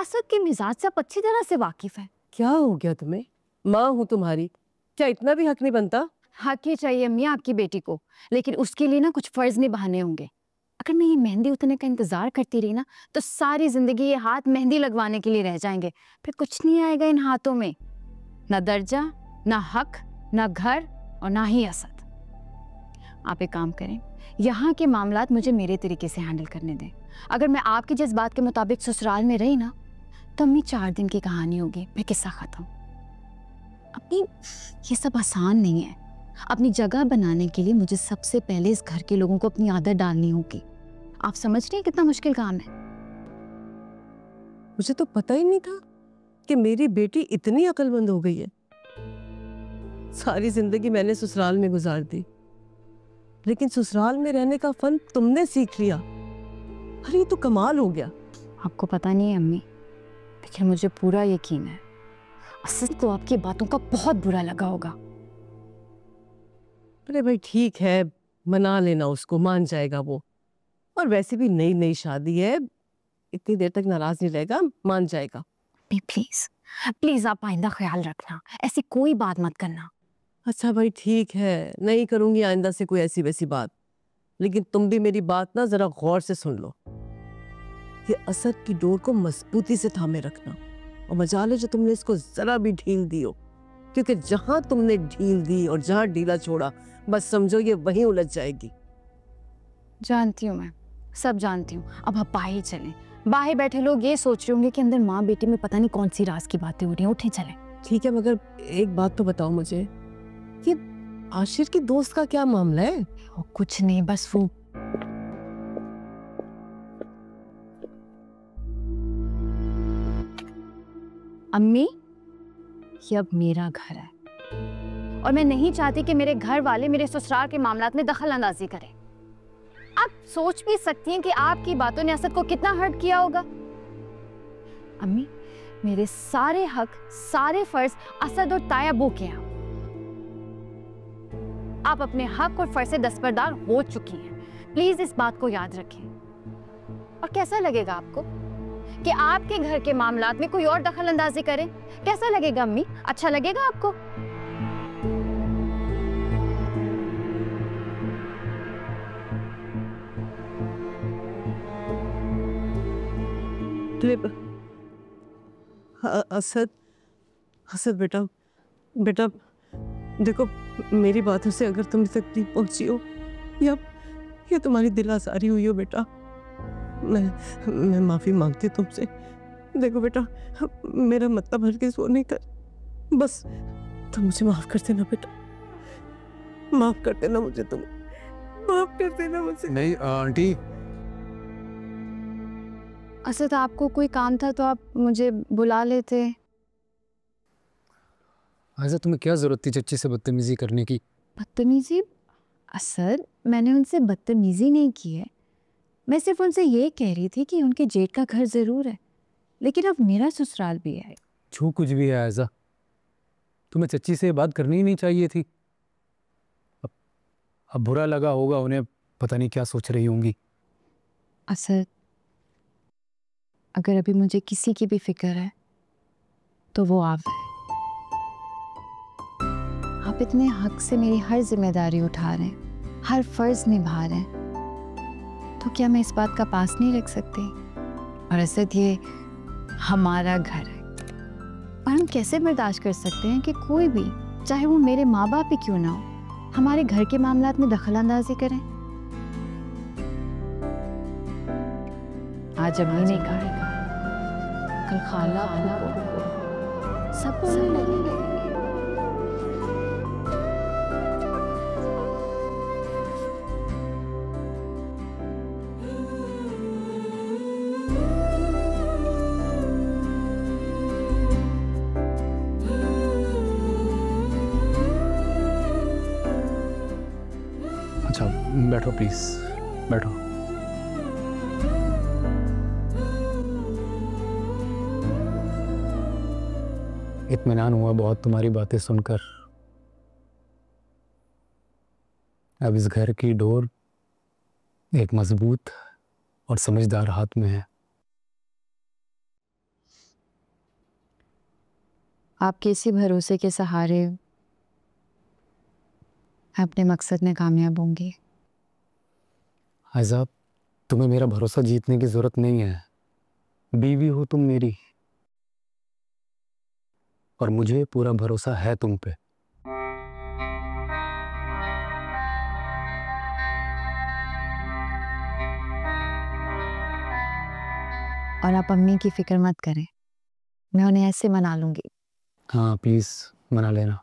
असद के मिजाज से आप अच्छी तरह से वाकिफ हैं। क्या हो गया तुम्हें? माँ हूँ तुम्हारी, क्या इतना भी हक नहीं बनता? हक ही चाहिए अम्मी आपकी बेटी को, लेकिन उसके लिए ना कुछ फर्ज निभाने होंगे। अगर मैं ये मेहंदी उतरने का इंतजार करती रही ना तो सारी जिंदगी ये हाथ मेहंदी लगवाने के लिए रह जाएंगे, फिर कुछ नहीं आएगा इन हाथों में, ना दर्जा, ना हक, ना घर और ना ही असद। आप एक काम करें, यहाँ के मामलात मुझे मेरे तरीके से हैंडल करने दें। अगर मैं आपके जज्बात के मुताबिक ससुराल में रही ना तो अम्मी 4 दिन की कहानी होगी, फिर किस्सा खत्म। अपनी ये सब आसान नहीं है। अपनी जगह बनाने के लिए मुझे सबसे पहले इस घर के लोगों को अपनी आदत डालनी होगी। आप समझ रहे हैं कितना मुश्किल काम है? मुझे तो पता ही नहीं था कि मेरी बेटी इतनी अक्लमंद हो गई है। सारी जिंदगी मैंने ससुराल में गुजार दी, लेकिन ससुराल में रहने का फन तुमने सीख लिया। अरे ये तो कमाल हो गया। आपको पता नहीं है अम्मी, लेकिन मुझे पूरा यकीन है असद को आपकी बातों का बहुत बुरा लगा होगा। अरे भाई ठीक है, मना लेना उसको, मान जाएगा वो। और वैसे भी नई नई शादी है, इतनी देर तक नाराज नहीं रहेगा, मान जाएगा। प्लीज प्लीज आप आइंदा ख्याल रखना, ऐसी कोई बात मत करना। अच्छा भाई ठीक है, नहीं करूंगी आइंदा से कोई ऐसी वैसी बात। लेकिन तुम भी मेरी बात ना जरा गौर से सुन लो। ये असद की डोर को मजबूती से थामे रखना, और मजाल है जो तुमने इसको जरा भी ढील दी हो, क्योंकि जहां तुमने ढील दी और जहां ढीला छोड़ा, बस समझो ये वहीं उलझ जाएगी। जानती हूँ, मैं सब जानती हूँ। अब आप बाहर चलें। बाहर बैठे लोग ये सोच रहे होंगे कि अंदर माँ बेटी में पता नहीं कौन सी राज की बातें हो रही हैं। उठे चलें। ठीक है, मगर एक बात तो बताओ मुझे, ये आशिर की दोस्त का क्या मामला है? कुछ नहीं, बस वो अम्मी, ये अब मेरा घर है और मैं नहीं चाहती कि मेरे घर वाले मेरे ससुराल के मामलात में दखल अंदाजी करें। आप सोच भी सकती हैं कि आपकी बातों ने असद को कितना हर्ट किया होगा। अम्मी, मेरे सारे हक, सारे फर्ज असद और तायाबू के हैं। आप अपने हक और फर्ज से दस्तबरदार हो चुकी हैं। प्लीज इस बात को याद रखें। और कैसा लगेगा आपको कि आपके घर के मामलात में कोई और दखल अंदाजी करे? कैसा लगेगा अम्मी? अच्छा लगेगा आपको? असद, असद बेटा, बेटा देखो, मेरी बातों से अगर तुम्हें तकलीफ पहुंची हो या तुम्हारी दिल आज़ारी हुई हो बेटा, मैं माफी मांगती तुमसे। देखो बेटा, मेरा मतलब हरगिज़ वो नहीं कर, बस तुम मुझे माफ कर देना बेटा, माफ कर देना मुझे, तुम माफ कर देना मुझे। नहीं आंटी। असद, आपको कोई काम था तो आप मुझे बुला लेते। आयजा, तुम्हें क्या जरूरत थी चच्ची से बदतमीजी करने की? बदतमीजी? असद, मैंने उनसे बदतमीजी नहीं की है। मैं सिर्फ उनसे ये कह रही थी कि उनके जेठ का घर जरूर है, लेकिन अब मेरा ससुराल भी है। जो कुछ भी है आयजा, तुम्हें चच्ची से ये बात करनी ही नहीं चाहिए थी। अब बुरा लगा होगा उन्हें, पता नहीं क्या सोच रही होंगी। असद, अगर अभी मुझे किसी की भी फिक्र है तो वो आप है। आप इतने हक से मेरी हर जिम्मेदारी उठा रहे हैं, हर फर्ज निभा रहे हैं, तो क्या मैं इस बात का पास नहीं रख सकती? और असद, ये हमारा घर है और हम कैसे बर्दाश्त कर सकते हैं कि कोई भी, चाहे वो मेरे माँ बाप ही क्यों ना हो, हमारे घर के मामलात में दखल अंदाजी करें? आज अम्मी ने कहा, कल खाला सब बोलने लगेंगे। अच्छा बैठो, प्लीज बैठो। इत्मीनान हुआ बहुत तुम्हारी बातें सुनकर। अब इस घर की डोर एक मजबूत और समझदार हाथ में है। आपके इसी भरोसे के सहारे मैं अपने मकसद में कामयाब होंगी। आयजा, तुम्हें मेरा भरोसा जीतने की जरूरत नहीं है। बीवी हो तुम मेरी, और मुझे पूरा भरोसा है तुम पे। और आप अम्मी की फिक्र मत करें, मैं उन्हें ऐसे मना लूंगी। हाँ प्लीज मना लेना।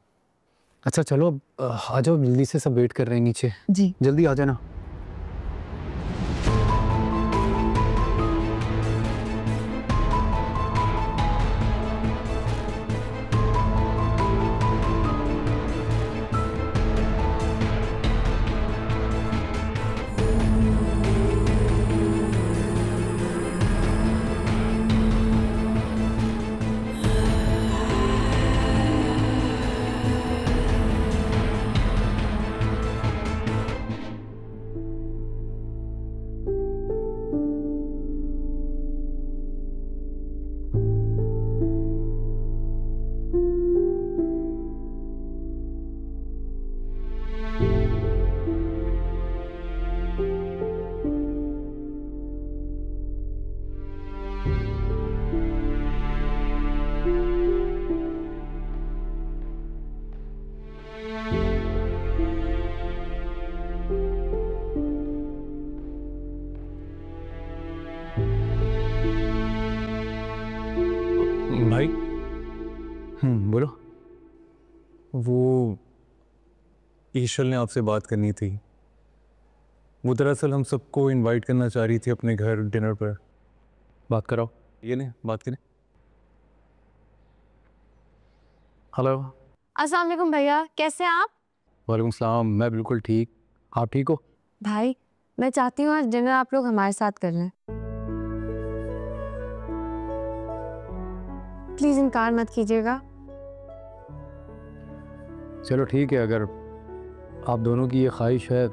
अच्छा चलो आ जाओ, जल्दी से, सब वेट कर रहे हैं नीचे। जी। जल्दी आ जाना। भाई। बोलो। वो ईशल ने आपसे बात करनी थी। वो दरअसल हम सबको इनवाइट करना चाह रही थी अपने घर डिनर पर। बात कराओ। ये नहीं बात करें। हेलो। अस्सलाम वालेकुम भैया, कैसे हैं आप? वालेकुम सलाम, मैं बिल्कुल ठीक। आप ठीक हो? भाई मैं चाहती हूँ आज डिनर आप लोग हमारे साथ कर लें। प्लीज इनकार मत कीजिएगा। चलो ठीक है, अगर आप दोनों की ये ख्वाहिश है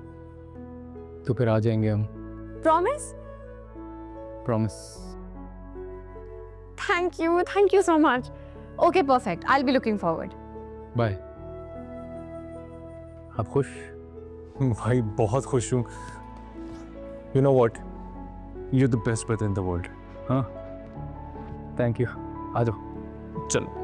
तो फिर आ जाएंगे हम। Promise? Promise. Thank you so much. Okay perfect, I will be looking forward. Bye. आप खुश? भाई बहुत खुश हूँ। You know what, you the best brother in the world. हाँ, थैंक यू। आ जाओ। चलो।